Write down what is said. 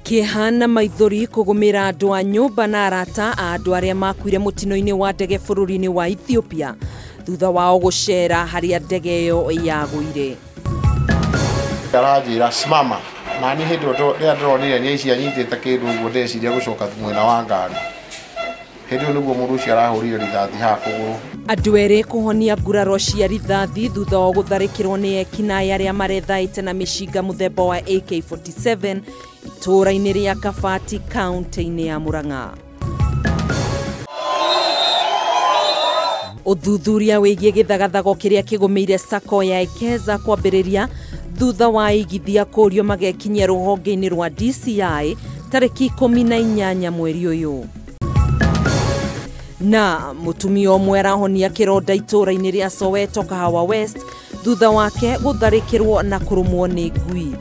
Kihana maithori kugumira andu a nyumba na arata a andu aria makuire mutino-ini wa ndege bururi-ini wa Ethiopia thutha wao gucera haria ndege iyo yaguire. Arajira simama na ni hindu ria ndronire ni ici anyitite kindu uguo ndeciria gucoka mwena wa ngari. Hindu niguo mundu ucio arahurire rithathi ha kuguru. Andu eri kuhonia nguraro cia rithathi thutha wa gutharikirwo ni ekinaĩ aria marethaĩte na mishinga muthemba wa AK-47 itũra-ini ria Kabati kaunti-ini ya Murang'a. Uthuthuria wigie githagathago kiria kigumeire sako ya Ekeza kwambiriria thutha wa igithia kurio magekinyia ruhonge-ini rwa DCI tariki 18 mweri uyu. Na mutumia umwe arahonia kironda itũra-ini ria Soweto Kahawa West thutha wake gutharikirwo na kurumwo ni ngui.